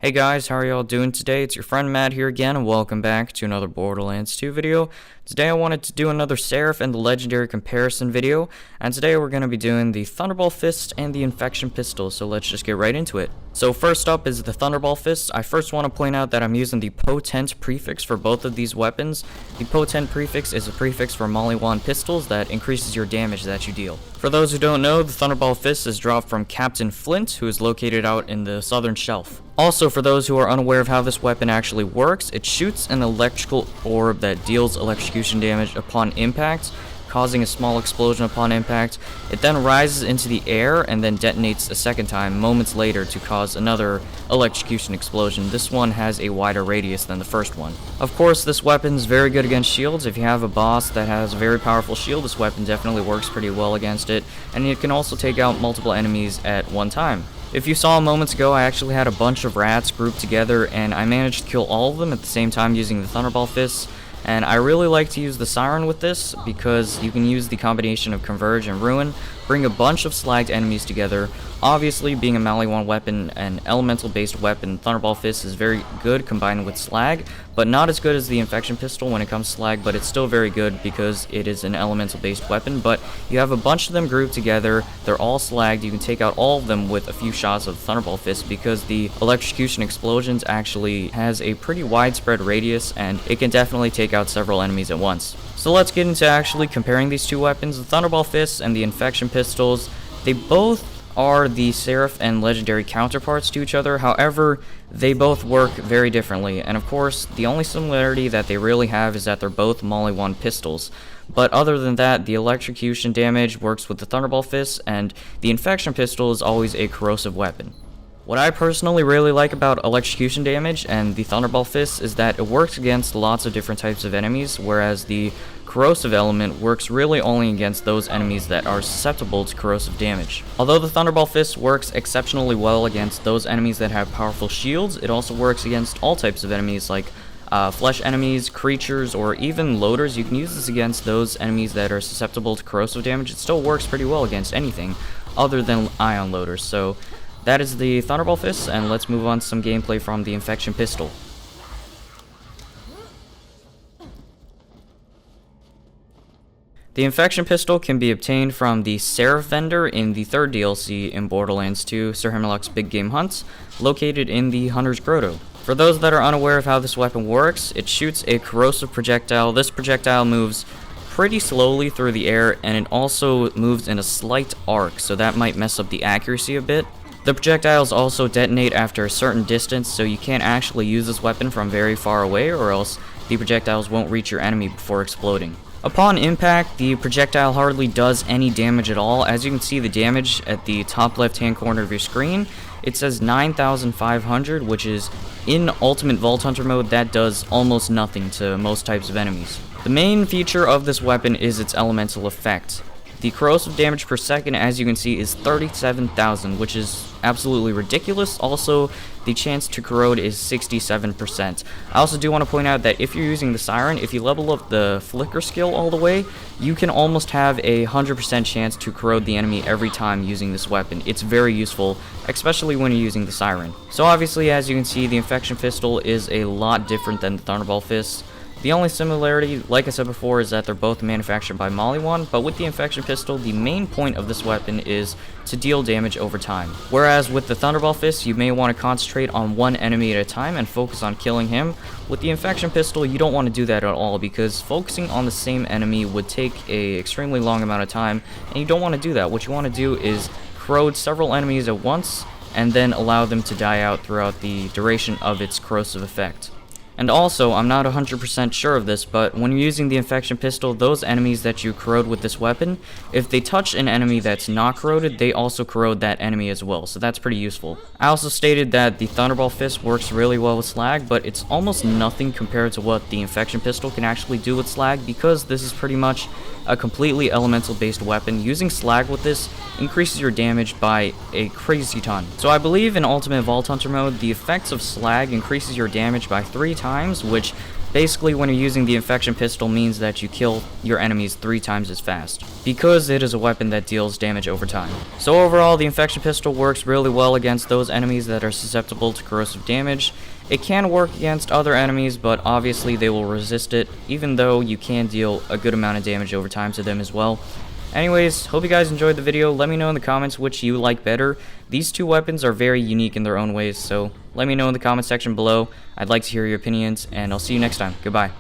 Hey guys, how are y'all doing today? It's your friend Matt here again, and welcome back to another Borderlands 2 video. Today I wanted to do another Seraph and the Legendary comparison video, and today we're going to be doing the Thunderball Fists and the Infection Pistols, so let's just get right into it. So first up is the Thunderball Fists. I first want to point out that I'm using the Potent prefix for both of these weapons. The Potent prefix is a prefix for Maliwan Pistols that increases your damage that you deal. For those who don't know, the Thunderball Fist is dropped from Captain Flint, who is located out in the southern shelf. Also, for those who are unaware of how this weapon actually works, it shoots an electrical orb that deals electrocution damage upon impact, causing a small explosion upon impact. It then rises into the air and then detonates a second time moments later to cause another electrocution explosion. This one has a wider radius than the first one. Of course, this weapon is very good against shields. If you have a boss that has a very powerful shield, this weapon definitely works pretty well against it, and it can also take out multiple enemies at one time. If you saw moments ago, I actually had a bunch of rats grouped together, and I managed to kill all of them at the same time using the Thunderball Fists. And I really like to use the Siren with this because you can use the combination of Converge and Ruin, bring a bunch of slagged enemies together. Obviously, being a Maliwan weapon, an elemental based weapon, Thunderball Fist is very good combined with slag, but not as good as the Infection Pistol when it comes to slag, but it's still very good because it is an elemental based weapon. But you have a bunch of them grouped together, they're all slagged, you can take out all of them with a few shots of Thunderball Fist because the electrocution explosions actually has a pretty widespread radius and it can definitely take out several enemies at once. So let's get into actually comparing these two weapons, the Thunderball Fists and the Infection Pistols. They both are the Seraph and Legendary counterparts to each other, however, they both work very differently, and of course, the only similarity that they really have is that they're both Maliwan Pistols. But other than that, the electrocution damage works with the Thunderball Fists, and the Infection Pistol is always a corrosive weapon. What I personally really like about electrocution damage and the Thunderball Fists is that it works against lots of different types of enemies, whereas the corrosive element works really only against those enemies that are susceptible to corrosive damage. Although the Thunderball Fist works exceptionally well against those enemies that have powerful shields, it also works against all types of enemies like flesh enemies, creatures, or even loaders. You can use this against those enemies that are susceptible to corrosive damage. It still works pretty well against anything other than ion loaders. So that is the Thunderball Fist, and let's move on to some gameplay from the Infection Pistol. The Infection Pistol can be obtained from the Seraph vendor in the third DLC in Borderlands 2, Sir Hemlock's Big Game Hunts, located in the Hunter's Grotto. For those that are unaware of how this weapon works, it shoots a corrosive projectile. This projectile moves pretty slowly through the air, and it also moves in a slight arc, so that might mess up the accuracy a bit. The projectiles also detonate after a certain distance, so you can't actually use this weapon from very far away, or else the projectiles won't reach your enemy before exploding. Upon impact, the projectile hardly does any damage at all. As you can see the damage at the top left hand corner of your screen, it says 9,500, which is in Ultimate Vault Hunter mode, that does almost nothing to most types of enemies. The main feature of this weapon is its elemental effect. The corrosive damage per second, as you can see, is 37,000, which is absolutely ridiculous. Also, the chance to corrode is 67%. I also do want to point out that if you're using the Siren, if you level up the flicker skill all the way, you can almost have a 100% chance to corrode the enemy every time using this weapon. It's very useful, especially when you're using the Siren. So obviously, as you can see, the Infection Pistol is a lot different than the Thunderball Fists. The only similarity, like I said before, is that they're both manufactured by Maliwan, but with the Infection Pistol, the main point of this weapon is to deal damage over time. Whereas with the Thunderball Fist, you may want to concentrate on one enemy at a time and focus on killing him. With the Infection Pistol, you don't want to do that at all, because focusing on the same enemy would take an extremely long amount of time, and you don't want to do that. What you want to do is corrode several enemies at once, and then allow them to die out throughout the duration of its corrosive effect. And also, I'm not 100% sure of this, but when you're using the Infection Pistol, those enemies that you corrode with this weapon, if they touch an enemy that's not corroded, they also corrode that enemy as well, so that's pretty useful. I also stated that the Thunderball Fist works really well with slag, but it's almost nothing compared to what the Infection Pistol can actually do with slag, because this is pretty much a completely elemental based weapon. Using slag with this increases your damage by a crazy ton. So I believe in Ultimate Vault Hunter mode, the effects of slag increases your damage by 3 times, which basically when you're using the infection pistol means that you kill your enemies 3 times as fast, because it is a weapon that deals damage over time. So overall, the infection pistol works really well against those enemies that are susceptible to corrosive damage. It can work against other enemies, but obviously they will resist it, even though you can deal a good amount of damage over time to them as well. Anyways, hope you guys enjoyed the video. Let me know in the comments which you like better. These two weapons are very unique in their own ways, so let me know in the comment section below. I'd like to hear your opinions, and I'll see you next time. Goodbye.